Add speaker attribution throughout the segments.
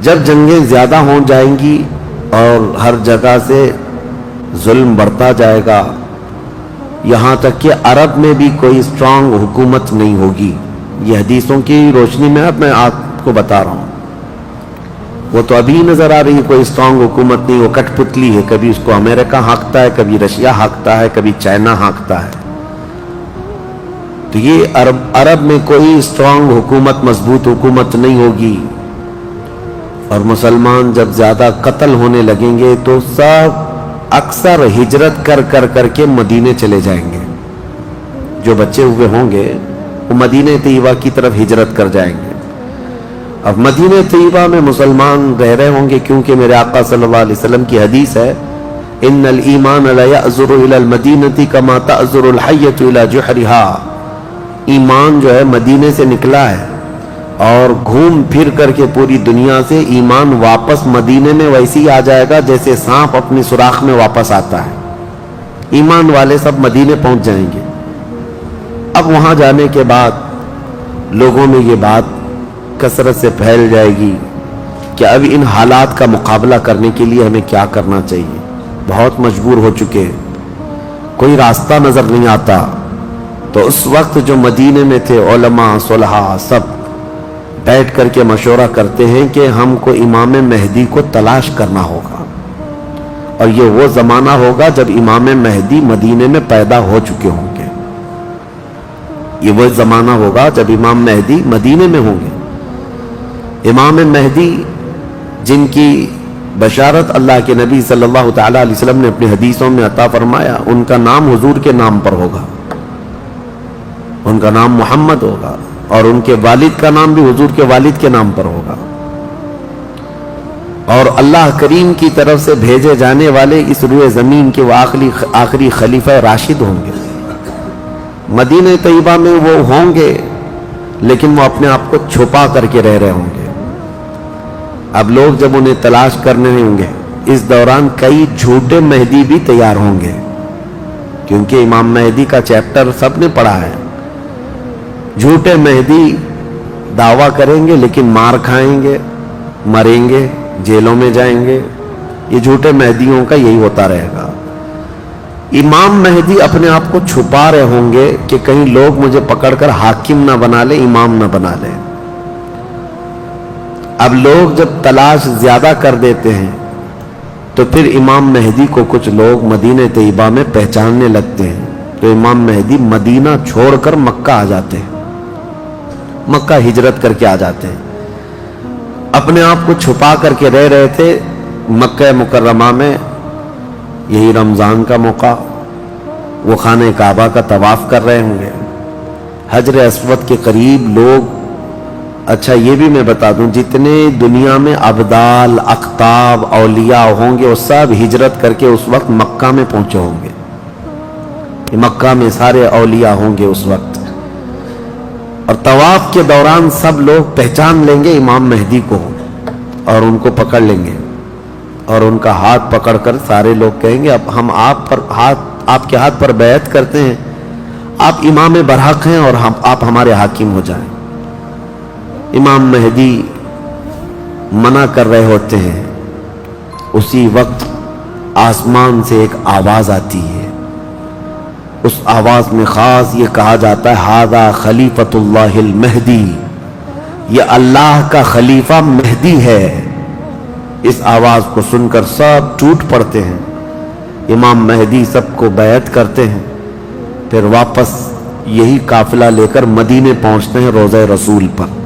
Speaker 1: جب جنگیں زیادہ ہو جائیں گی اور ہر جگہ سے ظلم بڑھتا جائے گا، یہاں تک کہ عرب میں بھی کوئی اسٹرانگ حکومت نہیں ہوگی. یہ حدیثوں کی روشنی میں آپ کو بتا رہا ہوں. وہ تو ابھی نظر آ رہی ہے کوئی اسٹرانگ حکومت نہیں، وہ کٹ پتلی ہے. کبھی اس کو امریکہ ہانکتا ہے، کبھی رشیا ہانکتا ہے، کبھی چائنا ہانکتا ہے. تو یہ عرب میں کوئی اسٹرانگ حکومت، مضبوط حکومت نہیں ہوگی. اور مسلمان جب زیادہ قتل ہونے لگیں گے تو سب اکثر ہجرت کر کے مدینے چلے جائیں گے. جو بچے ہوئے ہوں گے وہ مدینہ طیبہ کی طرف ہجرت کر جائیں گے. اب مدینہ طیبہ میں مسلمان رہ رہے ہوں گے، کیونکہ میرے آقا صلی اللہ علیہ وسلم کی حدیث ہے، ان الایمان لا یأزر الی المدینہ کما تأزر الحیۃ الی جحرہا. ایمان جو ہے مدینے سے نکلا ہے اور گھوم پھر کر کے پوری دنیا سے ایمان واپس مدینے میں ویسے ہی آ جائے گا جیسے سانپ اپنی سوراخ میں واپس آتا ہے. ایمان والے سب مدینے پہنچ جائیں گے. اب وہاں جانے کے بعد لوگوں میں یہ بات کثرت سے پھیل جائے گی کہ اب ان حالات کا مقابلہ کرنے کے لیے ہمیں کیا کرنا چاہیے. بہت مجبور ہو چکے ہیں، کوئی راستہ نظر نہیں آتا. تو اس وقت جو مدینے میں تھے علماء صلحاء سب بیٹھ کر کے مشورہ کرتے ہیں کہ ہم کو امام مہدی کو تلاش کرنا ہوگا. اور یہ وہ زمانہ ہوگا جب امام مہدی مدینے میں پیدا ہو چکے ہوں گے. یہ وہ زمانہ ہوگا جب امام مہدی مدینے میں ہوں گے. امام مہدی جن کی بشارت اللہ کے نبی صلی اللہ تعالیٰ علیہ وسلم نے اپنی حدیثوں میں عطا فرمایا، ان کا نام حضور کے نام پر ہوگا. ان کا نام محمد ہوگا اور ان کے والد کا نام بھی حضور کے والد کے نام پر ہوگا. اور اللہ کریم کی طرف سے بھیجے جانے والے اس روئے زمین کے وہ آخری خلیفہ راشد ہوں گے. مدینہ طیبہ میں وہ ہوں گے لیکن وہ اپنے آپ کو چھپا کر کے رہ رہے ہوں گے. اب لوگ جب انہیں تلاش کرنے ہوں گے، اس دوران کئی جھوٹے مہدی بھی تیار ہوں گے، کیونکہ امام مہدی کا چیپٹر سب نے پڑھا ہے. جھوٹے مہدی دعویٰ کریں گے لیکن مار کھائیں گے، مریں گے، جیلوں میں جائیں گے. یہ جھوٹے مہدیوں کا یہی ہوتا رہے گا. امام مہدی اپنے آپ کو چھپا رہے ہوں گے کہ کہیں لوگ مجھے پکڑ کر حاکم نہ بنا لیں، امام نہ بنا لیں. اب لوگ جب تلاش زیادہ کر دیتے ہیں تو پھر امام مہدی کو کچھ لوگ مدینہ طیبہ میں پہچاننے لگتے ہیں. تو امام مہدی مدینہ چھوڑ کر مکہ آ جاتے ہیں، مکہ ہجرت کر کے آ جاتے ہیں. اپنے آپ کو چھپا کر کے رہ رہے تھے مکہ مکرمہ میں. یہی رمضان کا موقع، وہ خانہ کعبہ کا طواف کر رہے ہوں گے، حجر اسود کے قریب لوگ. اچھا یہ بھی میں بتا دوں، جتنے دنیا میں ابدال، اقطاب، اولیاء ہوں گے وہ سب ہجرت کر کے اس وقت مکہ میں پہنچے ہوں گے. مکہ میں سارے اولیاء ہوں گے اس وقت. اور طواف کے دوران سب لوگ پہچان لیں گے امام مہدی کو اور ان کو پکڑ لیں گے اور ان کا ہاتھ پکڑ کر سارے لوگ کہیں گے اب ہم آپ کے ہاتھ پر بیعت کرتے ہیں، آپ امام برحق ہیں اور آپ ہمارے حاکم ہو جائیں. امام مہدی منع کر رہے ہوتے ہیں. اسی وقت آسمان سے ایک آواز آتی ہے. اس آواز میں خاص یہ کہا جاتا ہے ھذا خلیفۃ اللہ المہدی، یہ اللہ کا خلیفہ مہدی ہے. اس آواز کو سن کر سب ٹوٹ پڑتے ہیں. امام مہدی سب کو بیعت کرتے ہیں. پھر واپس یہی قافلہ لے کر مدینے پہنچتے ہیں روضہ رسول پر.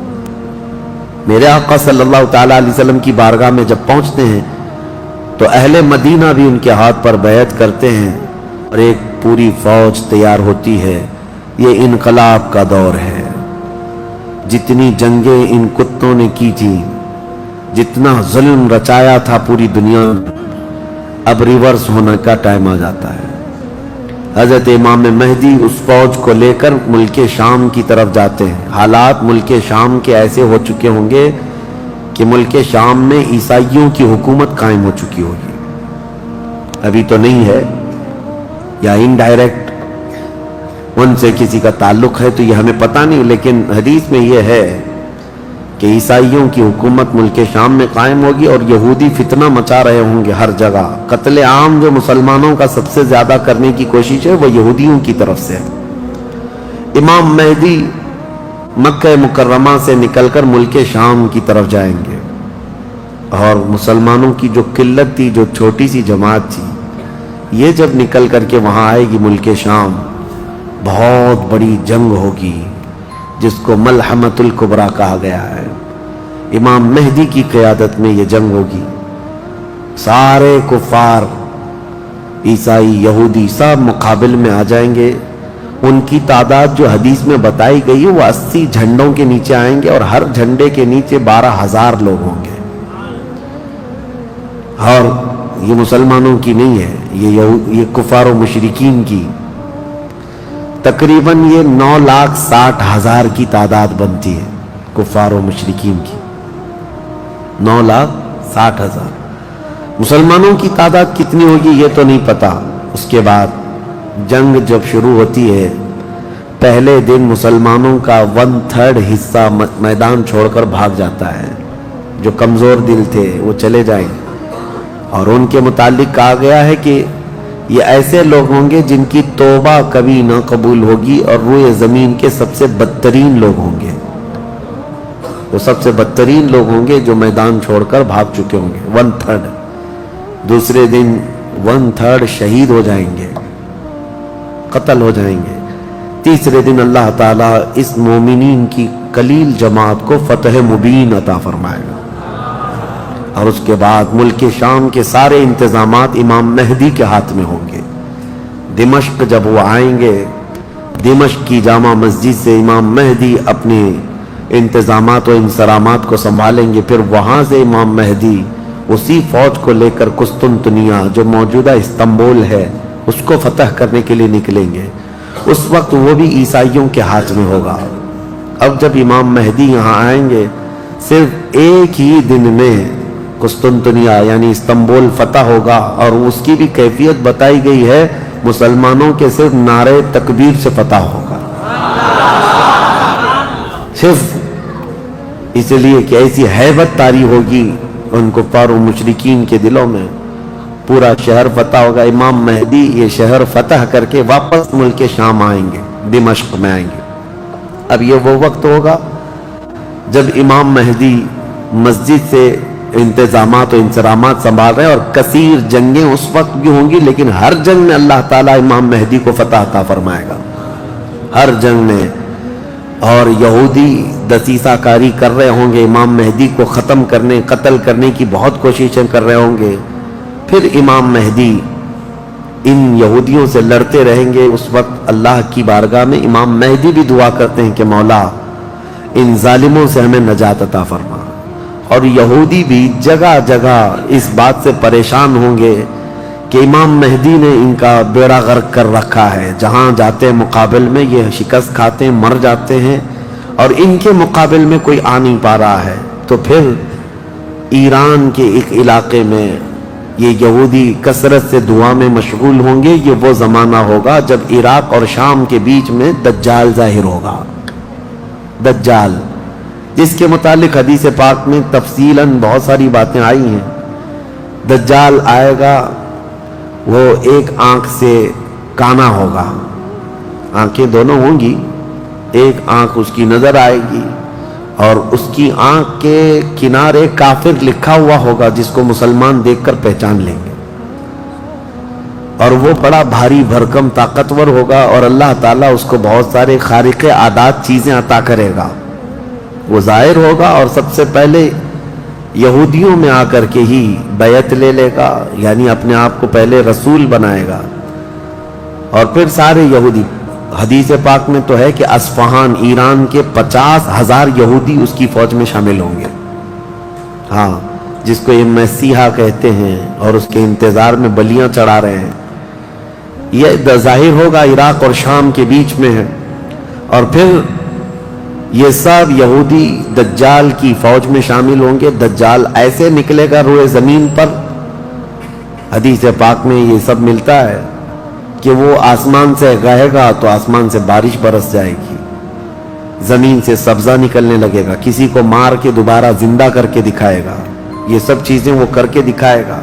Speaker 1: میرے آقا صلی اللہ تعالیٰ علیہ وسلم کی بارگاہ میں جب پہنچتے ہیں تو اہل مدینہ بھی ان کے ہاتھ پر بیعت کرتے ہیں اور ایک پوری فوج تیار ہوتی ہے. یہ انقلاب کا دور ہے. جتنی جنگیں ان کتوں نے کی تھی، جتنا ظلم رچایا تھا پوری دنیا میں، اب ریورس ہونے کا ٹائم آ جاتا ہے. حضرت امام مہدی اس فوج کو لے کر ملک شام کی طرف جاتے ہیں. حالات ملک شام کے ایسے ہو چکے ہوں گے کہ ملک شام میں عیسائیوں کی حکومت قائم ہو چکی ہوگی. ابھی تو نہیں ہے یا انڈائریکٹ ان سے کسی کا تعلق ہے تو یہ ہمیں پتہ نہیں، لیکن حدیث میں یہ ہے کہ عیسائیوں کی حکومت ملک شام میں قائم ہوگی اور یہودی فتنہ مچا رہے ہوں گے ہر جگہ. قتل عام جو مسلمانوں کا سب سے زیادہ کرنے کی کوشش ہے وہ یہودیوں کی طرف سے ہے. امام مہدی مکہ مکرمہ سے نکل کر ملک شام کی طرف جائیں گے اور مسلمانوں کی جو قلت تھی، جو چھوٹی سی جماعت تھی، یہ جب نکل کر کے وہاں آئے گی ملک شام، بہت بڑی جنگ ہوگی جس کو ملحمۃ الکبریٰ کہا گیا ہے. امام مہدی کی قیادت میں یہ جنگ ہوگی. سارے کفار، عیسائی، یہودی سب مقابل میں آ جائیں گے. ان کی تعداد جو حدیث میں بتائی گئی ہے وہ 80 جھنڈوں کے نیچے آئیں گے اور ہر جھنڈے کے نیچے 12,000 لوگ ہوں گے. اور یہ مسلمانوں کی نہیں ہے، یہ کفار و مشرکین کی. تقریباً یہ 9,60,000 کی تعداد بنتی ہے کفار و مشرکین کی. 9,60,000. مسلمانوں کی تعداد کتنی ہوگی یہ تو نہیں پتا. اس کے بعد جنگ جب شروع ہوتی ہے، پہلے دن مسلمانوں کا 1/3 حصہ میدان چھوڑ کر بھاگ جاتا ہے. جو کمزور دل تھے وہ چلے جائیں گے. اور ان کے متعلق کہا گیا ہے کہ یہ ایسے لوگ ہوں گے جن کی توبہ کبھی نہ قبول ہوگی اور روئے زمین کے سب سے بدترین لوگ ہوں گے. وہ سب سے بدترین لوگ ہوں گے جو میدان چھوڑ کر بھاگ چکے ہوں گے. 1/3. دوسرے دن 1/3 شہید ہو جائیں گے، قتل ہو جائیں گے. تیسرے دن اللہ تعالیٰ اس مومنین کی قلیل جماعت کو فتح مبین عطا فرمائے گا. اور اس کے بعد ملک شام کے سارے انتظامات امام مہدی کے ہاتھ میں ہوں گے. دمشق جب وہ آئیں گے، دمشق کی جامع مسجد سے امام مہدی اپنے انتظامات و انصرامات کو سنبھالیں گے. پھر وہاں سے امام مہدی اسی فوج کو لے کر قسطنطنیہ جو موجودہ استنبول ہے اس کو فتح کرنے کے لیے نکلیں گے. اس وقت وہ بھی عیسائیوں کے ہاتھ میں ہوگا. اب جب امام مہدی یہاں آئیں گے، صرف ایک ہی دن میں قسطنطنیہ یعنی استنبول فتح ہوگا. اور اس کی بھی کیفیت بتائی گئی ہے، مسلمانوں کے صرف نعرے تکبیر سے فتح ہوگا. صرف اس لیے کہ ایسی ہیبت طاری ہوگی ان کفار و مشرکین کے دلوں میں. پورا شہر فتح ہوگا. امام مہدی یہ شہر فتح کر کے واپس ملک شام آئیں گے، دمشق میں آئیں گے. اب یہ وہ وقت ہوگا جب امام مہدی مسجد سے انتظامات و انصرامات سنبھال رہے ہیں. اور کثیر جنگیں اس وقت بھی ہوں گی، لیکن ہر جنگ میں اللہ تعالیٰ امام مہدی کو فتح عطا فرمائے گا. ہر جنگ میں. اور یہودی دسیسہ کاری کر رہے ہوں گے، امام مہدی کو ختم کرنے، قتل کرنے کی بہت کوششیں کر رہے ہوں گے. پھر امام مہدی ان یہودیوں سے لڑتے رہیں گے. اس وقت اللہ کی بارگاہ میں امام مہدی بھی دعا کرتے ہیں کہ مولا ان ظالموں سے ہمیں نجات عطا فرما. اور یہودی بھی جگہ جگہ اس بات سے پریشان ہوں گے کہ امام مہدی نے ان کا بیڑا غرق کر رکھا ہے. جہاں جاتے مقابل میں یہ شکست کھاتے ہیں، مر جاتے ہیں، اور ان کے مقابل میں کوئی آ نہیں پا رہا ہے. تو پھر ایران کے ایک علاقے میں یہ یہودی کثرت سے دعا میں مشغول ہوں گے. یہ وہ زمانہ ہوگا جب عراق اور شام کے بیچ میں دجال ظاہر ہوگا. دجال جس کے متعلق حدیث پاک میں تفصیلاً بہت ساری باتیں آئی ہیں. دجال آئے گا، وہ ایک آنکھ سے کانا ہوگا. آنکھیں دونوں ہوں گی، ایک آنکھ اس کی نظر آئے گی اور اس کی آنکھ کے کنارے کافر لکھا ہوا ہوگا جس کو مسلمان دیکھ کر پہچان لیں گے. اور وہ بڑا بھاری بھرکم طاقتور ہوگا اور اللہ تعالیٰ اس کو بہت سارے خارق عادات چیزیں عطا کرے گا. وہ ظاہر ہوگا اور سب سے پہلے یہودیوں میں آ کر کے ہی بیعت لے لے گا، یعنی اپنے آپ کو پہلے رسول بنائے گا. اور پھر سارے یہودی، حدیث پاک میں تو ہے کہ اصفہان ایران کے 50,000 یہودی اس کی فوج میں شامل ہوں گے. ہاں، جس کو یہ مسیحا کہتے ہیں اور اس کے انتظار میں بلیاں چڑھا رہے ہیں. یہ ظاہر ہوگا عراق اور شام کے بیچ میں ہے. اور پھر یہ سب یہودی دجال کی فوج میں شامل ہوں گے. دجال ایسے نکلے گا روئے زمین پر، حدیث پاک میں یہ سب ملتا ہے کہ وہ آسمان سے گاہے گا تو آسمان سے بارش برس جائے گی، زمین سے سبزہ نکلنے لگے گا، کسی کو مار کے دوبارہ زندہ کر کے دکھائے گا، یہ سب چیزیں وہ کر کے دکھائے گا،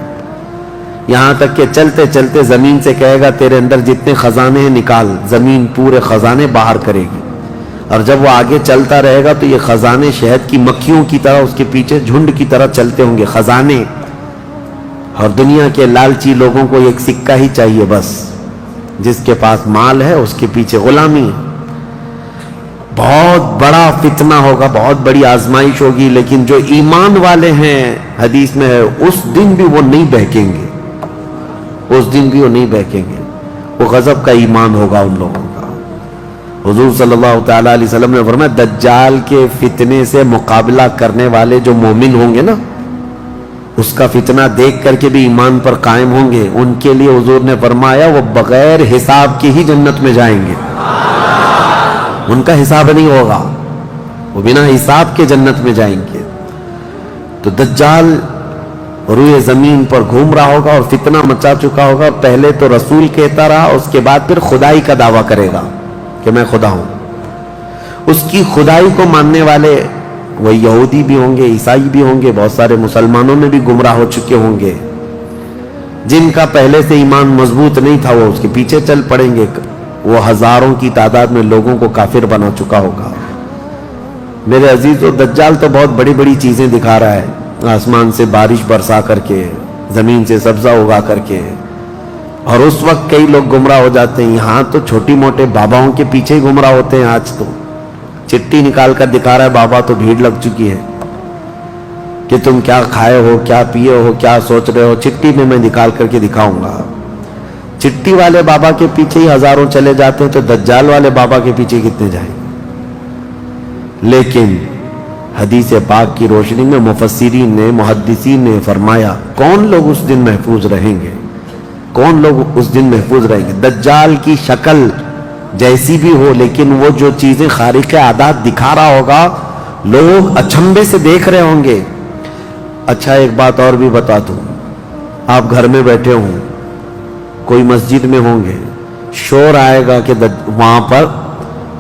Speaker 1: یہاں تک کہ چلتے چلتے زمین سے کہے گا تیرے اندر جتنے خزانے ہیں نکال، زمین پورے خزانے باہر کرے گی، اور جب وہ آگے چلتا رہے گا تو یہ خزانے شہد کی مکھیوں کی طرح اس کے پیچھے جھنڈ کی طرح چلتے ہوں گے خزانے، اور دنیا کے لالچی لوگوں کو ایک سکہ ہی چاہیے بس، جس کے پاس مال ہے اس کے پیچھے غلامی ہے۔ بہت بڑا فتنہ ہوگا، بہت بڑی آزمائش ہوگی، لیکن جو ایمان والے ہیں حدیث میں ہے اس دن بھی وہ نہیں بہکیں گے، اس دن بھی وہ نہیں بہکیں گے، وہ غضب کا ایمان ہوگا ان لوگوں کا۔ حضور صلی اللہ تعالیٰ علیہ وسلم نے فرمایا دجال کے فتنے سے مقابلہ کرنے والے جو مومن ہوں گے نا، اس کا فتنہ دیکھ کر کے بھی ایمان پر قائم ہوں گے، ان کے لیے حضور نے فرمایا وہ بغیر حساب کے ہی جنت میں جائیں گے، ان کا حساب نہیں ہوگا، وہ بنا حساب کے جنت میں جائیں گے۔ تو دجال روئے زمین پر گھوم رہا ہوگا اور فتنہ مچا چکا ہوگا، پہلے تو رسول کہتا رہا، اس کے بعد پھر خدائی کا دعویٰ کرے گا کہ میں خدا ہوں۔ اس کی خدائی کو ماننے والے وہ یہودی بھی ہوں گے، عیسائی بھی ہوں گے، بہت سارے مسلمانوں میں بھی گمراہ ہو چکے ہوں گے، جن کا پہلے سے ایمان مضبوط نہیں تھا وہ اس کے پیچھے چل پڑیں گے، وہ ہزاروں کی تعداد میں لوگوں کو کافر بنا چکا ہوگا۔ میرے عزیزو، دجال تو بہت بڑی بڑی چیزیں دکھا رہا ہے، آسمان سے بارش برسا کر کے، زمین سے سبزہ اگا کر کے، اور اس وقت کئی لوگ گمراہ ہو جاتے ہیں۔ یہاں تو چھوٹی موٹے باباؤں کے پیچھے ہی گمراہ ہوتے ہیں، آج تو چٹی نکال کر دکھا رہا ہے بابا، تو بھیڑ لگ چکی ہے کہ تم کیا کھائے ہو، کیا پیے ہو، کیا سوچ رہے ہو، چٹی میں نکال کر کے دکھاؤں گا۔ چٹی والے بابا کے پیچھے ہی ہزاروں چلے جاتے ہیں، تو دجال والے بابا کے پیچھے کتنے جائیں؟ لیکن حدیث پاک کی روشنی میں مفسرین نے، محدثین نے فرمایا کون لوگ اس دن محفوظ رہیں گے، کون لوگ اس دن محفوظ رہیں گے؟ دجال کی شکل جیسی بھی ہو، لیکن وہ جو چیزیں خارق عادات دکھا رہا ہوگا لوگ اچنبے سے دیکھ رہے ہوں گے۔ اچھا ایک بات اور بھی بتا دوں، آپ گھر میں بیٹھے ہوں، کوئی مسجد میں ہوں گے، شور آئے گا کہ وہاں پر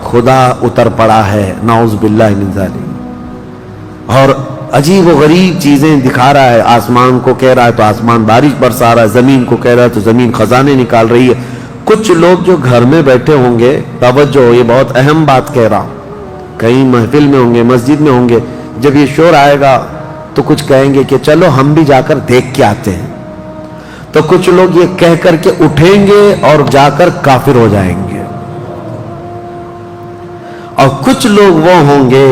Speaker 1: خدا اتر پڑا ہے، نعوذ باللہ من ذالک، اور عجیب و غریب چیزیں دکھا رہا ہے، آسمان کو کہہ رہا ہے تو آسمان بارش برسا رہا ہے، زمین کو کہہ رہا ہے تو زمین خزانے نکال رہی ہے۔ کچھ لوگ جو گھر میں بیٹھے ہوں گے، توجہ، یہ بہت اہم بات کہہ رہا ہوں، کہیں محفل میں ہوں گے، مسجد میں ہوں گے، جب یہ شور آئے گا تو کچھ کہیں گے کہ چلو ہم بھی جا کر دیکھ کے آتے ہیں، تو کچھ لوگ یہ کہہ کر کے اٹھیں گے اور جا کر کافر ہو جائیں گے، اور کچھ لوگ وہ ہوں گے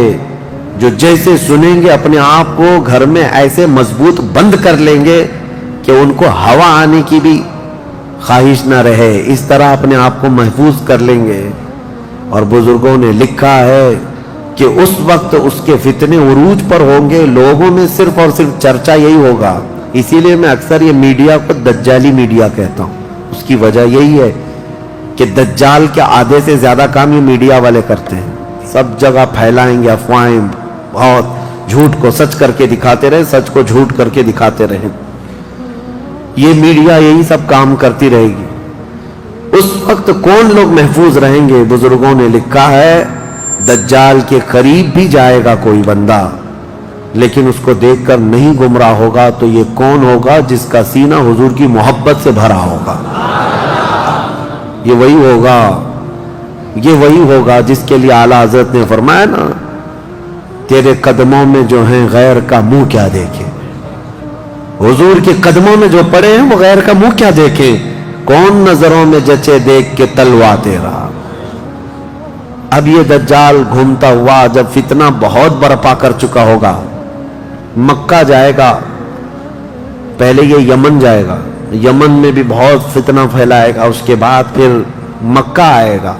Speaker 1: جو جیسے سنیں گے اپنے آپ کو گھر میں ایسے مضبوط بند کر لیں گے کہ ان کو ہوا آنے کی بھی خواہش نہ رہے، اس طرح اپنے آپ کو محفوظ کر لیں گے۔ اور بزرگوں نے لکھا ہے کہ اس وقت اس کے فتنے عروج پر ہوں گے، لوگوں میں صرف اور صرف چرچا یہی ہوگا۔ اسی لیے میں اکثر یہ میڈیا کو دجالی میڈیا کہتا ہوں، اس کی وجہ یہی ہے کہ دجال کے آدھے سے زیادہ کام یہ میڈیا والے کرتے ہیں، سب جگہ پھیلائیں گے افواہیں، بہت جھوٹ کو سچ کر کے دکھاتے رہے، سچ کو جھوٹ کر کے دکھاتے رہے، یہ میڈیا یہی سب کام کرتی رہے گی۔ اس وقت کون لوگ محفوظ رہیں گے؟ بزرگوں نے لکھا ہے دجال کے قریب بھی جائے گا کوئی بندہ، لیکن اس کو دیکھ کر نہیں گمراہ ہوگا، تو یہ کون ہوگا؟ جس کا سینہ حضور کی محبت سے بھرا ہوگا، یہ وہی ہوگا، یہ وہی ہوگا جس کے لیے اعلیٰ حضرت نے فرمایا نا، تیرے قدموں میں جو ہیں غیر کا منہ کیا دیکھے، حضور کے قدموں میں جو پڑے ہیں وہ غیر کا منہ کیا دیکھیں، کون نظروں میں جچے دیکھ کے تلوا تیرا۔ اب یہ دجال گھومتا ہوا جب فتنہ بہت برپا کر چکا ہوگا، مکہ جائے گا، پہلے یہ یمن جائے گا، یمن میں بھی بہت فتنہ پھیلائے گا، اس کے بعد پھر مکہ آئے گا،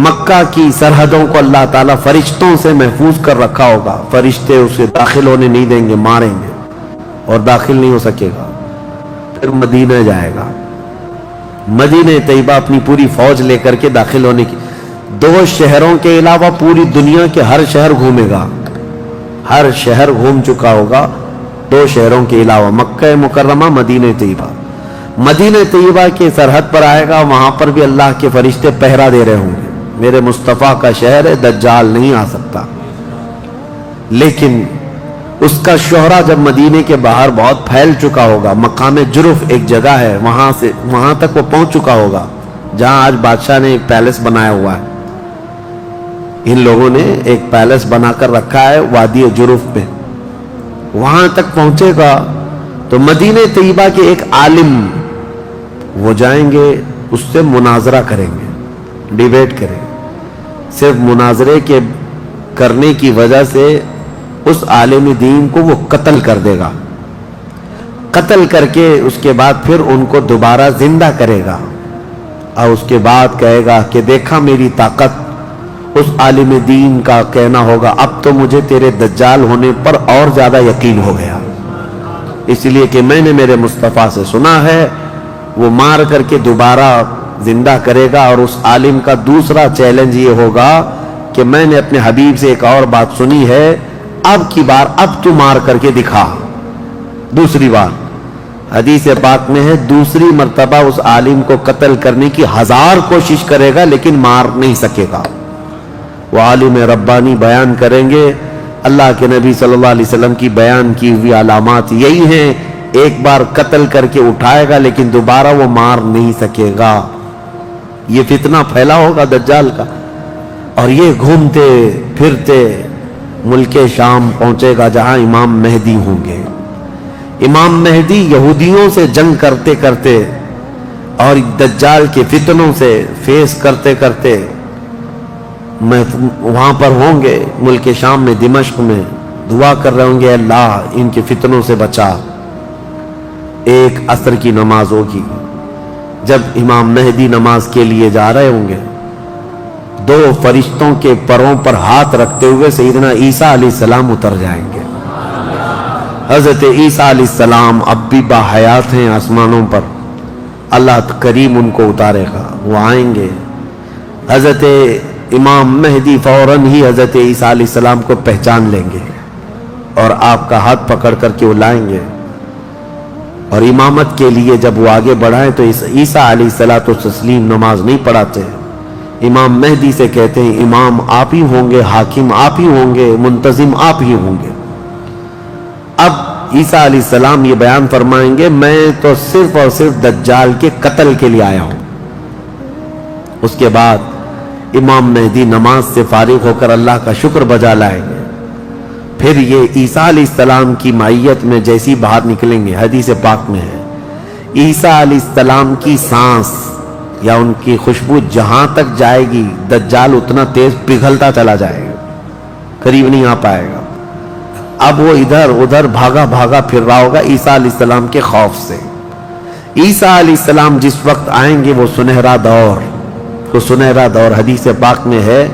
Speaker 1: مکہ کی سرحدوں کو اللہ تعالیٰ فرشتوں سے محفوظ کر رکھا ہوگا، فرشتے اسے داخل ہونے نہیں دیں گے، ماریں گے اور داخل نہیں ہو سکے گا۔ پھر مدینہ جائے گا، مدینہ طیبہ اپنی پوری فوج لے کر کے داخل ہونے کی، 2 شہروں کے علاوہ پوری دنیا کے ہر شہر گھومے گا، ہر شہر گھوم چکا ہوگا 2 شہروں کے علاوہ، مکہ مکرمہ، مدینہ طیبہ۔ مدینہ طیبہ کے سرحد پر آئے گا، وہاں پر بھی اللہ کے فرشتے پہرا دے رہے ہوں گے، میرے مصطفیٰ کا شہر ہے، دجال نہیں آ سکتا. لیکن اس کا شہرہ جب مدینے کے باہر بہت پھیل چکا ہوگا، مقام جرف ایک جگہ ہے، وہاں تک وہ پہنچ چکا ہوگا جہاں آج بادشاہ نے ایک پیلس بنایا ہوا ہے. ان لوگوں نے ایک پیلس بنا کر رکھا ہے وادی جرف پہ. وہاں تک پہنچے گا تو مدینہ طیبہ کے ایک عالم وہ جائیں گے، اس سے مناظرہ کریں گے، ڈیبیٹ کریں گے. صرف مناظرے کے کرنے کی وجہ سے اس عالم دین کو وہ قتل کر دے گا. قتل کر کے اس کے بعد پھر ان کو دوبارہ زندہ کرے گا اور اس کے بعد کہے گا کہ دیکھا میری طاقت. اس عالم دین کا کہنا ہوگا اب تو مجھے تیرے دجال ہونے پر اور زیادہ یقین ہو گیا، اس لیے کہ میں نے میرے مصطفیٰ سے سنا ہے. وہ مار کر کے دوبارہ زندہ کرے گا. اور اس عالم کا دوسرا چیلنج یہ ہوگا کہ میں نے اپنے حبیب سے ایک اور بات سنی ہے، اب کی بار اب تو مار کر کے دکھا. دوسری بار حدیث پاک میں ہے دوسری مرتبہ اس عالم کو قتل کرنے کی 1000 کوشش کرے گا لیکن مار نہیں سکے گا. وہ عالم ربانی بیان کریں گے اللہ کے نبی صلی اللہ علیہ وسلم کی بیان کی ہوئی علامات یہی ہیں. ایک بار قتل کر کے اٹھائے گا لیکن دوبارہ وہ مار نہیں سکے گا. یہ فتنہ پھیلا ہوگا دجال کا، اور یہ گھومتے پھرتے ملک شام پہنچے گا جہاں امام مہدی ہوں گے. امام مہدی یہودیوں سے جنگ کرتے کرتے اور دجال کے فتنوں سے فیس کرتے کرتے وہاں پر ہوں گے ملک شام میں، دمشق میں. دعا کر رہے ہوں گے اللہ ان کے فتنوں سے بچا. ایک عصر کی نماز ہوگی، جب امام مہدی نماز کے لیے جا رہے ہوں گے، 2 فرشتوں کے پروں پر ہاتھ رکھتے ہوئے سیدنا عیسیٰ علیہ السلام اتر جائیں گے. حضرت عیسیٰ علیہ السلام اب بھی باحیات ہیں آسمانوں پر. اللہ کریم ان کو اتارے گا، وہ آئیں گے. حضرت امام مہدی فوراً ہی حضرت عیسیٰ علیہ السلام کو پہچان لیں گے اور آپ کا ہاتھ پکڑ کر کے وہ لائیں گے. اور امامت کے لیے جب وہ آگے بڑھائیں تو عیسیٰ علیہ السلام نماز نہیں پڑھاتے. امام مہدی سے کہتے ہیں امام آپ ہی ہوں گے، حاکم آپ ہی ہوں گے، منتظم آپ ہی ہوں گے. اب عیسیٰ علیہ السلام یہ بیان فرمائیں گے میں تو صرف اور صرف دجال کے قتل کے لیے آیا ہوں. اس کے بعد امام مہدی نماز سے فارغ ہو کر اللہ کا شکر بجا لائیں گے. پھر یہ عیسیٰ علیہ السلام کی معیت میں جیسی باہر نکلیں گے، حدیث پاک میں ہے عیسیٰ علیہ السلام کی سانس یا ان کی خوشبو جہاں تک جائے گی دجال اتنا تیز پگھلتا چلا جائے گا، قریب نہیں آ پائے گا. اب وہ ادھر ادھر بھاگا بھاگا پھر رہا ہوگا عیسیٰ علیہ السلام کے خوف سے. عیسیٰ علیہ السلام جس وقت آئیں گے وہ سنہرا دور حدیث پاک میں ہے.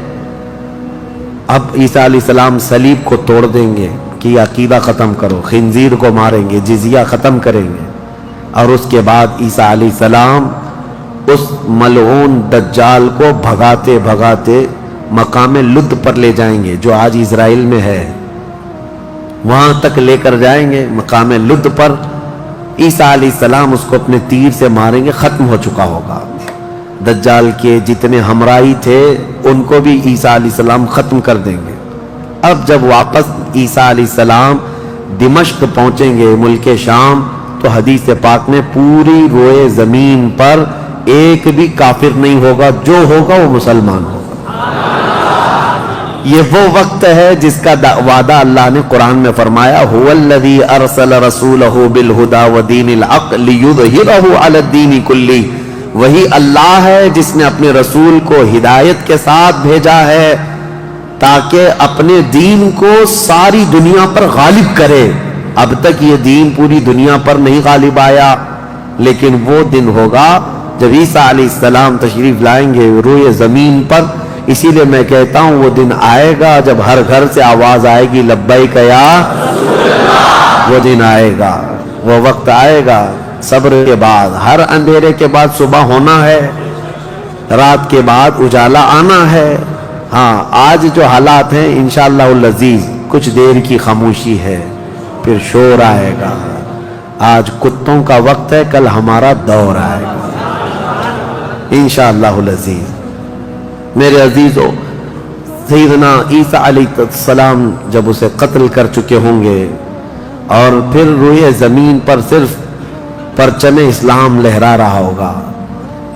Speaker 1: اب عیسیٰ علیہ السلام صلیب کو توڑ دیں گے کہ یہ عقیدہ ختم کرو، خنزیر کو ماریں گے، جزیہ ختم کریں گے. اور اس کے بعد عیسیٰ علیہ السلام اس ملعون دجال کو بھگاتے بھگاتے مقام لد پر لے جائیں گے جو آج اسرائیل میں ہے. وہاں تک لے کر جائیں گے مقام لد پر. عیسیٰ علیہ السلام اس کو اپنے تیر سے ماریں گے، ختم ہو چکا ہوگا. دجال کے جتنے ہمراہی تھے ان کو بھی عیسیٰ علیہ السلام ختم کر دیں گے. اب جب واپس عیسیٰ علیہ السلام دمشق پہنچیں گے ملک شام تو حدیث پاک میں پوری روئے زمین پر ایک بھی کافر نہیں ہوگا، جو ہوگا وہ مسلمان ہوگا. یہ وہ وقت ہے جس کا وعدہ اللہ نے قرآن میں فرمایا هو الذی ارسل رسولہ بالہدی ودین الحق لیظہرہ علی الدین کلہ. وہی اللہ ہے جس نے اپنے رسول کو ہدایت کے ساتھ بھیجا ہے تاکہ اپنے دین کو ساری دنیا پر غالب کرے. اب تک یہ دین پوری دنیا پر نہیں غالب آیا، لیکن وہ دن ہوگا جب عیسیٰ علیہ السلام تشریف لائیں گے روئے زمین پر. اسی لیے میں کہتا ہوں وہ دن آئے گا جب ہر گھر سے آواز آئے گی لبیک یا رسول اللہ. وہ دن آئے گا، وہ وقت آئے گا. صبر کے بعد، ہر اندھیرے کے بعد صبح ہونا ہے، رات کے بعد اجالا آنا ہے. ہاں آج جو حالات ہیں انشاءاللہ العزیز کچھ دیر کی خاموشی ہے، پھر شور آئے گا. آج کتوں کا وقت ہے، کل ہمارا دور آئے گا انشاءاللہ العزیز. میرے عزیزو، سیدنا عیسیٰ علیہ السلام جب اسے قتل کر چکے ہوں گے اور پھر روئے زمین پر صرف پرچم اسلام لہرا رہا ہوگا،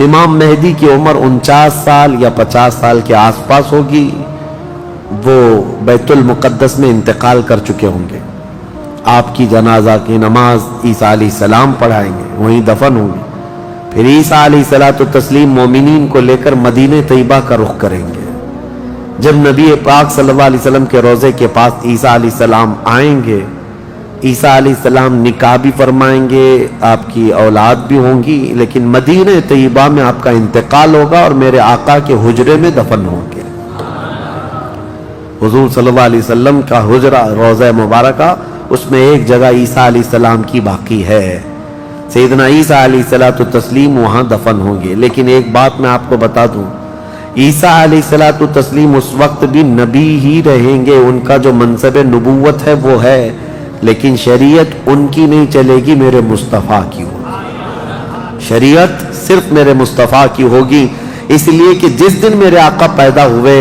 Speaker 1: امام مہدی کی عمر 49 سال یا 50 سال کے آس پاس ہوگی، وہ بیت المقدس میں انتقال کر چکے ہوں گے، آپ کی جنازہ کی نماز عیسیٰ علیہ السلام پڑھائیں گے، وہیں دفن ہوں گے، پھر عیسیٰ علیہ السلام مومنین کو لے کر مدینہ طیبہ کا رخ کریں گے۔ جب نبی پاک صلی اللہ علیہ وسلم کے روضے کے پاس عیسیٰ علیہ السلام آئیں گے، عیسیٰ علیہ السلام نکاح بھی فرمائیں گے، آپ کی اولاد بھی ہوں گی، لیکن مدینہ طیبہ میں آپ کا انتقال ہوگا اور میرے آقا کے حجرے میں دفن ہوں گے۔ حضور صلی اللہ علیہ وسلم کا حجرہ روضہ مبارکہ، اس میں ایک جگہ عیسیٰ علیہ السلام کی باقی ہے، سیدنا عیسیٰ علیہ السلام وہاں دفن ہوں گے۔ لیکن ایک بات میں آپ کو بتا دوں، عیسیٰ علیہ السلام اس وقت بھی نبی ہی رہیں گے، ان کا جو منصب نبوت ہے وہ ہے، لیکن شریعت ان کی نہیں چلے گی، میرے مصطفیٰ کی ہوگی، شریعت صرف میرے مصطفیٰ کی ہوگی، اس لیے کہ جس دن میرے آقا پیدا ہوئے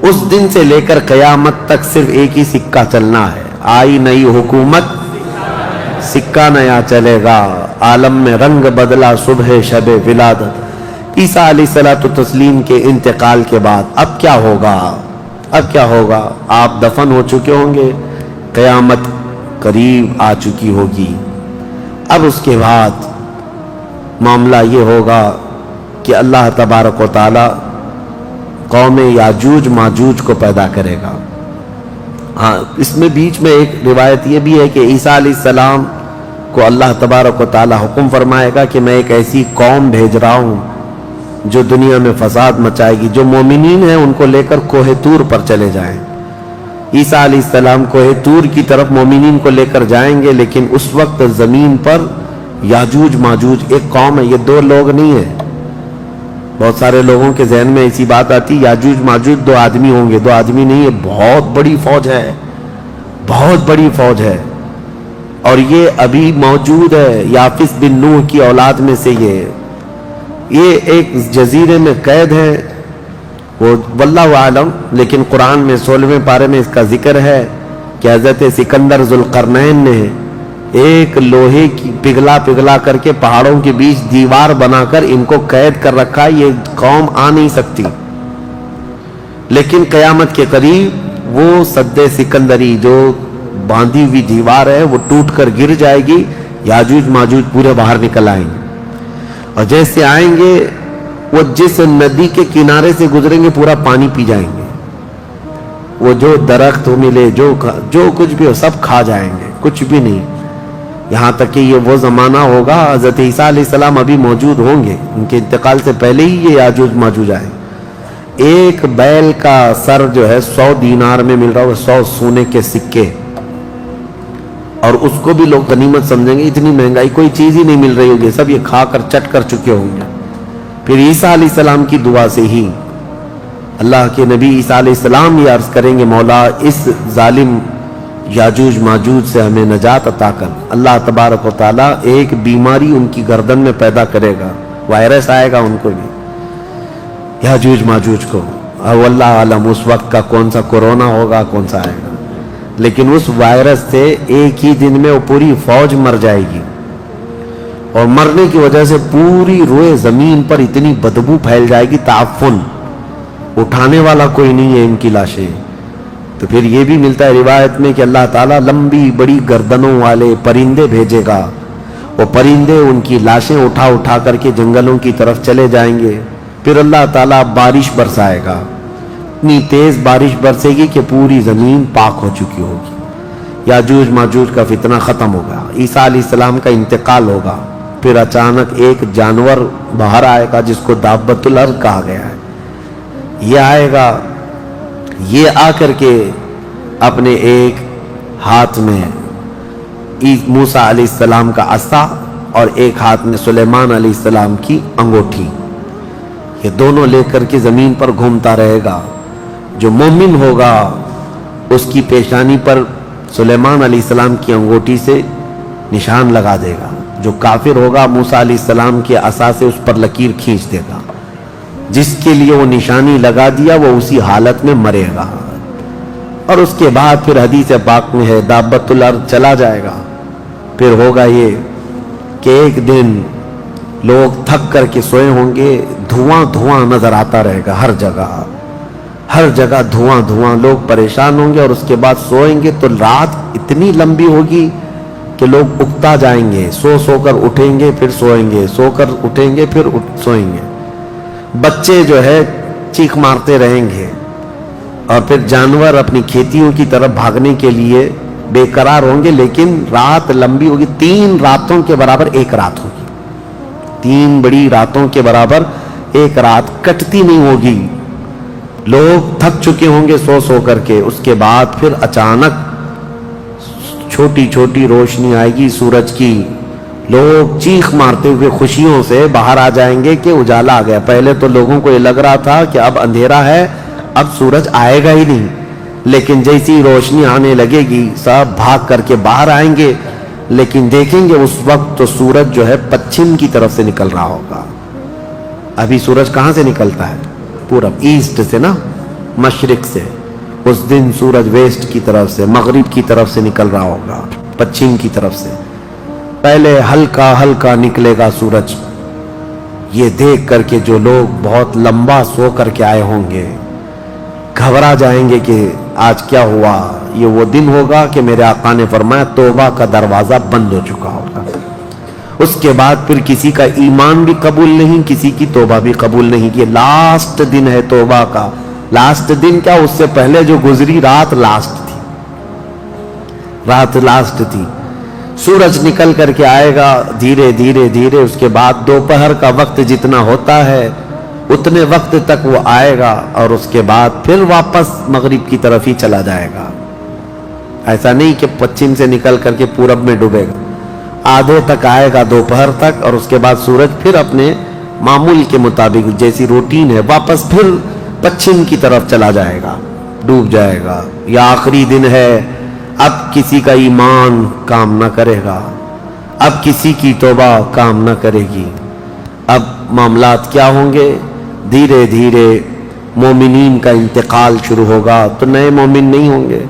Speaker 1: اس دن سے لے کر قیامت تک صرف ایک ہی سکہ چلنا ہے، آئی نئی حکومت سکہ نیا چلے گا، عالم میں رنگ بدلا صبح شب ولادت۔ عیسیٰ علیہ السلام کے انتقال کے بعد اب کیا ہوگا؟ اب کیا ہوگا؟ آپ دفن ہو چکے ہوں گے، قیامت قریب آ چکی ہوگی، اب اس کے بعد معاملہ یہ ہوگا کہ اللہ تبارک و تعالی قوم یاجوج ماجوج کو پیدا کرے گا۔ ہاں، اس میں بیچ میں ایک روایت یہ بھی ہے کہ عیسیٰ علیہ السلام کو اللہ تبارک و تعالی حکم فرمائے گا کہ میں ایک ایسی قوم بھیج رہا ہوں جو دنیا میں فساد مچائے گی، جو مومنین ہیں ان کو لے کر کوہ طور پر چلے جائیں۔ عیسیٰ علیہ السلام کوہ طور کی طرف مومنین کو لے کر جائیں گے، لیکن اس وقت زمین پر یاجوج ماجوج ایک قوم ہے، یہ دو لوگ نہیں ہیں۔ بہت سارے لوگوں کے ذہن میں ایسی بات آتی، یاجوج ماجوج دو آدمی ہوں گے، دو آدمی نہیں ہے، بہت بڑی فوج ہے، بہت بڑی فوج ہے، اور یہ ابھی موجود ہے، یافس بن نوح کی اولاد میں سے یہ ایک جزیرے میں قید ہے، وہ واللہ عالم، لیکن قرآن میں 16ویں پارے میں اس کا ذکر ہے کہ حضرت سکندر ذوالقرنین نے ایک لوہے کی پگھلا کر کے پہاڑوں کے بیچ دیوار بنا کر ان کو قید کر رکھا، یہ قوم آ نہیں سکتی، لیکن قیامت کے قریب وہ سد سکندری جو باندھی ہوئی دیوار ہے وہ ٹوٹ کر گر جائے گی، یاجوج ماجوج پورے باہر نکل آئیں گے، اور جیسے آئیں گے وہ جس ندی کے کنارے سے گزریں گے پورا پانی پی جائیں گے، وہ جو درخت ملے جو کچھ بھی ہو سب کھا جائیں گے، کچھ بھی نہیں، یہاں تک کہ یہ وہ زمانہ ہوگا حضرت عیسیٰ علیہ السلام ابھی موجود ہوں گے، ان کے انتقال سے پہلے ہی یہ یاجوج ماجوج آئیں۔ ایک بیل کا سر جو ہے 100 دینار میں مل رہا ہوگا، 100 سونے کے سکے، اور اس کو بھی لوگ غنیمت سمجھیں گے، اتنی مہنگائی کوئی چیز ہی نہیں مل رہی ہوگی، سب یہ کھا کر چٹ کر چکے ہوں گے۔ پھر عیسیٰ علیہ السلام کی دعا سے ہی اللہ کے نبی عیسیٰ علیہ السلام یہ عرض کریں گے، مولا اس ظالم یاجوج ماجوج سے ہمیں نجات عطا کر۔ اللہ تبارک و تعالیٰ ایک بیماری ان کی گردن میں پیدا کرے گا، وائرس آئے گا ان کو بھی، یاجوج ماجوج کو، اور واللہ عالم اس وقت کا کون سا کورونا ہوگا، کون سا آئے گا، لیکن اس وائرس سے ایک ہی دن میں وہ پوری فوج مر جائے گی، اور مرنے کی وجہ سے پوری روئے زمین پر اتنی بدبو پھیل جائے گی، تعفن، اٹھانے والا کوئی نہیں ہے ان کی لاشیں۔ تو پھر یہ بھی ملتا ہے روایت میں کہ اللہ تعالیٰ لمبی بڑی گردنوں والے پرندے بھیجے گا، وہ پرندے ان کی لاشیں اٹھا اٹھا کر کے جنگلوں کی طرف چلے جائیں گے، پھر اللہ تعالیٰ بارش برسائے گا، اتنی تیز بارش برسے گی کہ پوری زمین پاک ہو چکی ہوگی، یاجوج ماجوج کا فتنہ ختم ہوگا، عیسیٰ علیہ السلام کا انتقال ہوگا، پھر اچانک ایک جانور باہر آئے گا جس کو دابۃ الارض کہا گیا ہے، یہ آئے گا، یہ آ کر کے اپنے ایک ہاتھ میں موسیٰ علیہ السلام کا عصا اور ایک ہاتھ میں سلیمان علیہ السلام کی انگوٹھی، یہ دونوں لے کر کے زمین پر گھومتا رہے گا، جو مومن ہوگا اس کی پیشانی پر سلیمان علیہ السلام کی انگوٹھی سے نشان لگا دے گا، جو کافر ہوگا موسیٰ علیہ السلام کے عصا سے اس پر لکیر کھینچ دے گا، جس کے لیے وہ نشانی لگا دیا وہ اسی حالت میں مرے گا. اور اس کے بعد پھر حدیث پاک میں ہے دابت الارض چلا جائے گا. پھر ہوگا یہ کہ ایک دن لوگ تھک کر کے سوئے ہوں گے, دھواں دھواں نظر آتا رہے گا ہر جگہ دھواں دھواں, لوگ پریشان ہوں گے. اور اس کے بعد سوئیں گے تو رات اتنی لمبی ہوگی کہ لوگ اکتا جائیں گے, سو کر اٹھیں گے پھر سوئیں گے, سو کر اٹھیں گے پھر سوئیں گے. بچے جو ہے چیخ مارتے رہیں گے, اور پھر جانور اپنی کھیتیوں کی طرف بھاگنے کے لیے بے قرار ہوں گے. لیکن رات لمبی ہوگی, 3 راتوں کے برابر ایک رات ہوگی, 3 بڑی راتوں کے برابر ایک رات کٹتی نہیں ہوگی. لوگ تھک چکے ہوں گے سو کر کے. اس کے بعد پھر اچانک چھوٹی چھوٹی روشنی آئے گی سورج کی. لوگ چیخ مارتے ہوئے خوشیوں سے باہر آ جائیں گے کہ اجالا آ گیا. پہلے تو لوگوں کو یہ لگ رہا تھا کہ اب اندھیرا ہے, اب سورج آئے گا ہی نہیں. لیکن جیسی روشنی آنے لگے گی سب بھاگ کر کے باہر آئیں گے. لیکن دیکھیں گے اس وقت تو سورج جو ہے پچھم کی طرف سے نکل رہا ہوگا. ابھی سورج کہاں سے نکلتا ہے؟ پورب, ایسٹ سے نا, مشرق سے. اس دن سورج ویسٹ کی طرف سے, مغرب کی طرف سے نکل رہا ہوگا, پچھم کی طرف سے. پہلے ہلکا ہلکا نکلے گا سورج. یہ دیکھ کر کے جو لوگ بہت لمبا سو کر کے آئے ہوں گے گھبرا جائیں گے کہ آج کیا ہوا. یہ وہ دن ہوگا کہ میرے آقا نے فرمایا توبہ کا دروازہ بند ہو چکا ہوگا. اس کے بعد پھر کسی کا ایمان بھی قبول نہیں, کسی کی توبہ بھی قبول نہیں. یہ لاسٹ دن ہے توبہ کا. لاسٹ دن کیا, اس سے پہلے جو گزری رات لاسٹ تھی. سورج نکل کر کے آئے گا دھیرے دھیرے دھیرے. اس کے بعد دوپہر کا وقت جتنا ہوتا ہے اتنے وقت تک وہ آئے گا, اور اس کے بعد پھر واپس مغرب کی طرف ہی چلا جائے گا. ایسا نہیں کہ پچھم سے نکل کر کے پورب میں ڈوبے گا. آدھے تک آئے گا دوپہر تک, اور اس کے بعد سورج پھر اپنے معمول کے مطابق جیسی روٹین ہے واپس پھر پچھم کی طرف چلا جائے گا, ڈوب جائے گا. یہ آخری دن ہے. اب کسی کا ایمان کام نہ کرے گا, اب کسی کی توبہ کام نہ کرے گی. اب معاملات کیا ہوں گے؟ دھیرے دھیرے مومنین کا انتقال شروع ہوگا. تو نئے مومن نہیں ہوں گے,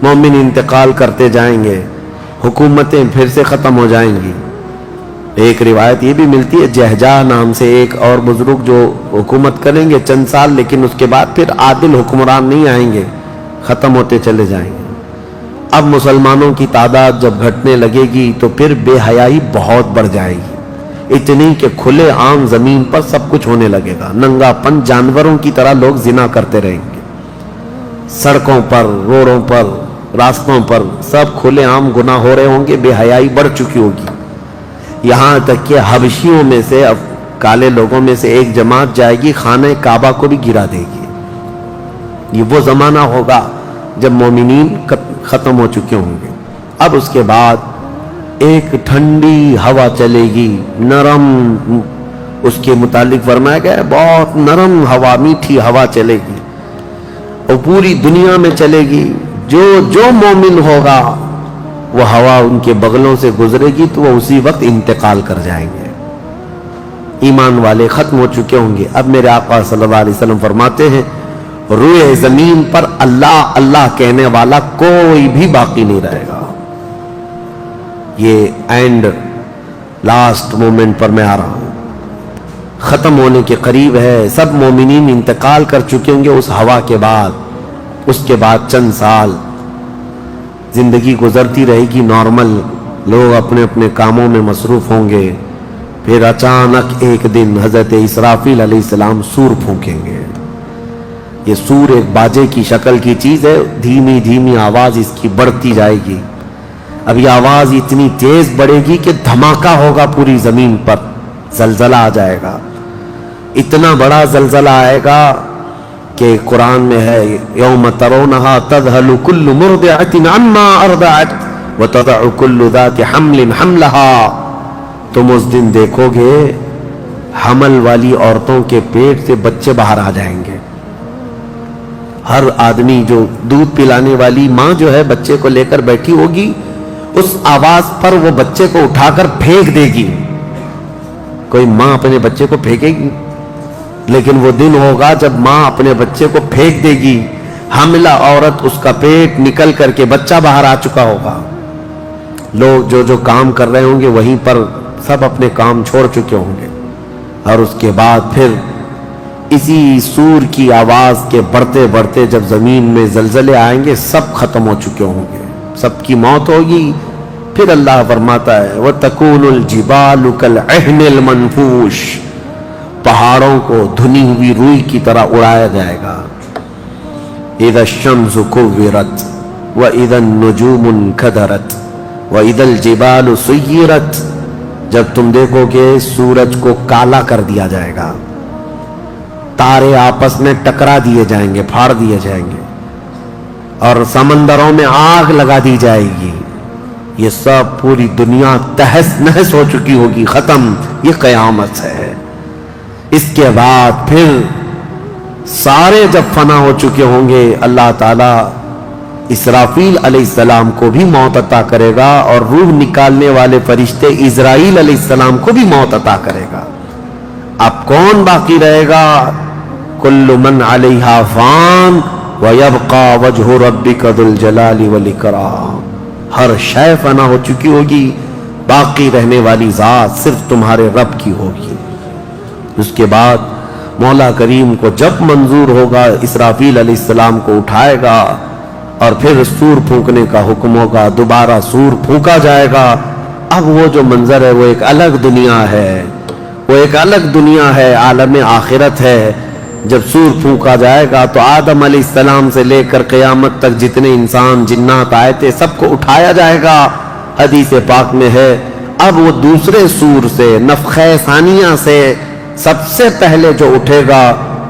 Speaker 1: مومن انتقال کرتے جائیں گے, حکومتیں پھر سے ختم ہو جائیں گی. ایک روایت یہ بھی ملتی ہے جہجہ نام سے ایک اور بزرگ جو حکومت کریں گے چند سال, لیکن اس کے بعد پھر عادل حکمران نہیں آئیں گے, ختم ہوتے چلے جائیں گے. اب مسلمانوں کی تعداد جب گھٹنے لگے گی تو پھر بے حیائی بہت بڑھ جائے گی, اتنی کہ کھلے عام زمین پر سب کچھ ہونے لگے گا. ننگا پن, جانوروں کی طرح لوگ زنا کرتے رہیں گے. سڑکوں پر, روڈوں پر, راستوں پر سب کھلے عام گناہ ہو رہے ہوں گے. بے حیائی بڑھ چکی ہوگی. یہاں تک کہ حبشیوں میں سے, اب کالے لوگوں میں سے ایک جماعت جائے گی خانہ کعبہ کو بھی گرا دے گی. یہ وہ زمانہ ہوگا جب مومنین ختم ہو چکے ہوں گے. اب اس کے بعد ایک ٹھنڈی ہوا چلے گی, نرم. اس کے متعلق فرمایا گیا بہت نرم ہوا, میٹھی ہوا چلے گی, اور پوری دنیا میں چلے گی. جو مومن ہوگا وہ ہوا ان کے بغلوں سے گزرے گی تو وہ اسی وقت انتقال کر جائیں گے. ایمان والے ختم ہو چکے ہوں گے. اب میرے آقا صلی اللہ علیہ وسلم فرماتے ہیں روئے زمین پر اللہ اللہ کہنے والا کوئی بھی باقی نہیں رہے گا. یہ اینڈ لاسٹ مومنٹ پر میں آ رہا ہوں, ختم ہونے کے قریب ہے. سب مومنین انتقال کر چکے ہوں گے اس ہوا کے بعد. اس کے بعد چند سال زندگی گزرتی رہے گی نارمل, لوگ اپنے اپنے کاموں میں مصروف ہوں گے. پھر اچانک ایک دن حضرت اسرافیل علیہ السلام سور پھونکیں گے. یہ سور ایک باجے کی شکل کی چیز ہے, دھیمی دھیمی آواز اس کی بڑھتی جائے گی. اب یہ آواز اتنی تیز بڑھے گی کہ دھماکہ ہوگا پوری زمین پر, زلزلہ آ جائے گا. اتنا بڑا زلزلہ آئے گا کہ قرآن میں ہے یوم ترونہا تذہل کل مرضعۃ عما ارضعت وتضع کل ذات حمل حملہا. تم اس دن دیکھو گے حمل والی عورتوں کے پیٹ سے بچے باہر آ جائیں گے. ہر آدمی جو دودھ پلانے والی ماں جو ہے بچے کو لے کر بیٹھی ہوگی, اس آواز پر وہ بچے کو اٹھا کر پھینک دے گی. کوئی ماں اپنے بچے کو پھینکے گی؟ لیکن وہ دن ہوگا جب ماں اپنے بچے کو پھینک دے گی، حاملہ عورت اس کا پیٹ نکل کر کے بچہ باہر آ چکا ہوگا، لوگ جو کام کر رہے ہوں گے وہیں پر سب اپنے کام چھوڑ چکے ہوں گے، اور اس کے بعد پھر اسی سور کی آواز کے بڑھتے بڑھتے جب زمین میں زلزلے آئیں گے سب ختم ہو چکے ہوں گے، سب کی موت ہوگی۔ پھر اللہ فرماتا ہے وَتَكُونُ الْجِبَالُ كَالْعِهْنِ الْمَنْفُوشِ، پہاڑوں کو دھنی ہوئی روئی کی طرح اڑایا جائے گا۔ اِذَا الشَّمْسُ كُوِّرَتْ وَإِذَا النُّجُومُ انْكَدَرَتْ وَإِذَا الْجِبَالُ سُيِّرَتْ، جب تم دیکھو گے سورج کو کالا کر دیا جائے گا، تارے آپس میں ٹکرا دیے جائیں گے، پھاڑ دیے جائیں گے، اور سمندروں میں آگ لگا دی جائے گی، یہ سب پوری دنیا تہس نہس ہو چکی ہوگی، ختم، یہ قیامت ہے۔ اس کے بعد پھر سارے جب فنا ہو چکے ہوں گے، اللہ تعالیٰ اسرافیل علیہ السلام کو بھی موت عطا کرے گا، اور روح نکالنے والے فرشتے اسرائیل علیہ السلام کو بھی موت عطا کرے گا۔ اب کون باقی رہے گا؟ کل من علیہا فان ویبقى وجہ ربک ذو الجلال والاکرام، ہر شے فنا ہو چکی ہوگی، باقی رہنے والی ذات صرف تمہارے رب کی ہوگی۔ اس کے بعد مولا کریم کو جب منظور ہوگا اسرافیل علیہ السلام کو اٹھائے گا، اور پھر سور پھونکنے کا حکم ہوگا، دوبارہ سور پھونکا جائے گا۔ اب وہ جو منظر ہے وہ ایک الگ دنیا ہے، وہ ایک الگ دنیا ہے، عالم آخرت ہے۔ جب سور پھونکا جائے گا تو آدم علیہ السلام سے لے کر قیامت تک جتنے انسان جنات آئے تھے سب کو اٹھایا جائے گا۔ حدیث پاک میں ہے اب وہ دوسرے سور سے، نفخہ ثانیہ سے سب سے پہلے جو اٹھے گا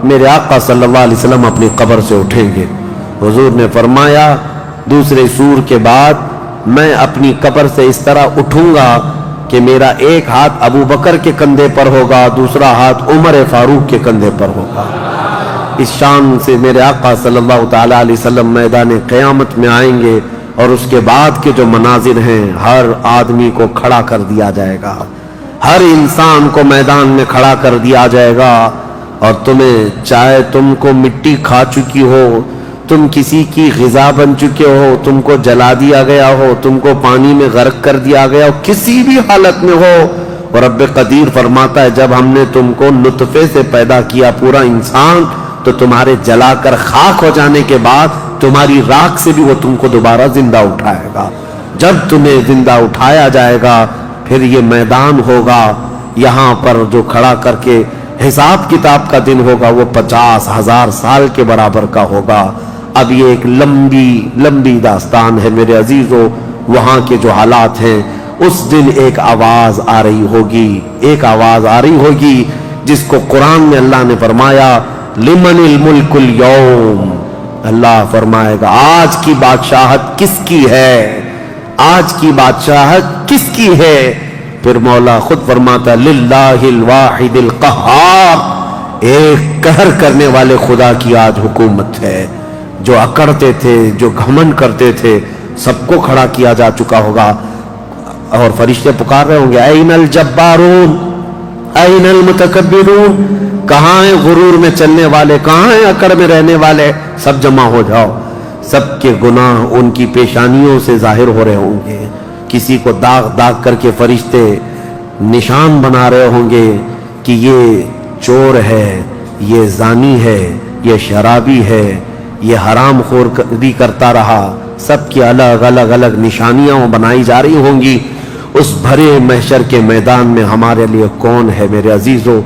Speaker 1: میرے آقا صلی اللہ علیہ وسلم اپنی قبر سے اٹھیں گے۔ حضور نے فرمایا دوسرے سور کے بعد میں اپنی قبر سے اس طرح اٹھوں گا کہ میرا ایک ہاتھ ابو بکر کے کندھے پر ہوگا، دوسرا ہاتھ عمر فاروق کے کندھے پر ہوگا۔ اس شان سے میرے آقا صلی اللہ تعالیٰ علیہ وسلم میدان قیامت میں آئیں گے، اور اس کے بعد کے جو مناظر ہیں ہر آدمی کو کھڑا کر دیا جائے گا، ہر انسان کو میدان میں کھڑا کر دیا جائے گا، اور تمہیں چاہے تم کو مٹی کھا چکی ہو، تم کسی کی غذا بن چکے ہو، تم کو جلا دیا گیا ہو، تم کو پانی میں غرق کر دیا گیا ہو، کسی بھی حالت میں ہو، اور رب قدیر فرماتا ہے جب ہم نے تم کو نطفے سے پیدا کیا پورا انسان، تو تمہارے جلا کر خاک ہو جانے کے بعد تمہاری راکھ سے بھی وہ تم کو دوبارہ زندہ اٹھائے گا۔ جب تمہیں زندہ اٹھایا جائے گا پھر یہ میدان ہوگا، یہاں پر جو کھڑا کر کے حساب کتاب کا دن ہوگا وہ 50,000 سال کے برابر کا ہوگا۔ اب یہ ایک لمبی داستان ہے میرے عزیزو، وہاں کے جو حالات ہیں، اس دن ایک آواز آ رہی ہوگی، ایک آواز آ رہی ہوگی جس کو قرآن میں اللہ نے فرمایا لمن الملک اليوم، اللہ فرمائے گا آج کی بادشاہت کس کی ہے، آج کی بادشاہت کس کی ہے؟ پھر مولا خود فرماتا للہ الواحد القہار، ایک قہر کرنے والے خدا کی آج حکومت ہے۔ جو اکڑتے تھے، جو گھمنڈ کرتے تھے، سب کو کھڑا کیا جا چکا ہوگا، اور فرشتے پکار رہے ہوں گے این الجبارون این المتکبرون، کہاں ہیں غرور میں چلنے والے، کہاں ہیں اکڑ میں رہنے والے، سب جمع ہو جاؤ۔ سب کے گناہ ان کی پیشانیوں سے ظاہر ہو رہے ہوں گے، کسی کو داغ داغ کر کے فرشتے نشان بنا رہے ہوں گے کہ یہ چور ہے، یہ زانی ہے، یہ شرابی ہے، یہ حرام خور بھی کرتا رہا، سب کی الگ الگ نشانیاں بنائی جا رہی ہوں گی۔ اس بھرے محشر کے میدان میں ہمارے لیے کون ہے میرے عزیزو؟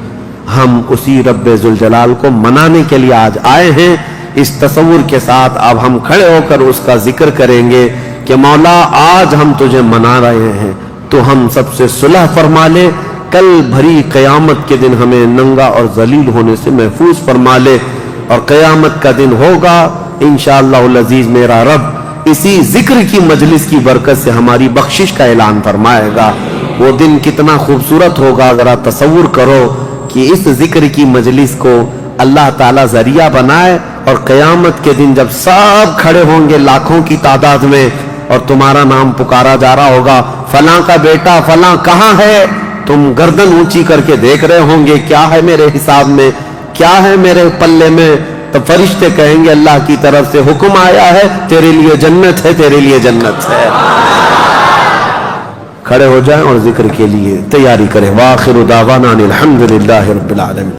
Speaker 1: ہم اسی رب ذوالجلال کو منانے کے لیے آج آئے ہیں۔ اس تصور کے ساتھ اب ہم کھڑے ہو کر اس کا ذکر کریں گے کہ مولا آج ہم تجھے منا رہے ہیں، تو ہم سب سے صلح فرما لے، کل بھری قیامت کے دن ہمیں ننگا اور ذلیل ہونے سے محفوظ فرما لے، اور قیامت کا دن ہوگا انشاءاللہ العزیز میرا رب اسی ذکر کی مجلس کی برکت سے ہماری بخشش کا اعلان فرمائے گا۔ وہ دن کتنا خوبصورت ہوگا، ذرا تصور کرو کہ اس ذکر کی مجلس کو اللہ تعالیٰ ذریعہ بنائے، اور قیامت کے دن جب سب کھڑے ہوں گے لاکھوں کی تعداد میں، اور تمہارا نام پکارا جا رہا ہوگا فلاں کا بیٹا فلاں کہاں ہے، تم گردن اونچی کر کے دیکھ رہے ہوں گے کیا ہے میرے حساب میں، کیا ہے میرے پلے میں؟ تو فرشتے کہیں گے اللہ کی طرف سے حکم آیا ہے، تیرے لیے جنت ہے، تیرے لیے جنت ہے۔ کھڑے ہو جائیں اور ذکر کے لیے تیاری کریں۔ وآخر دعوانا ان الحمد للہ رب العالمین۔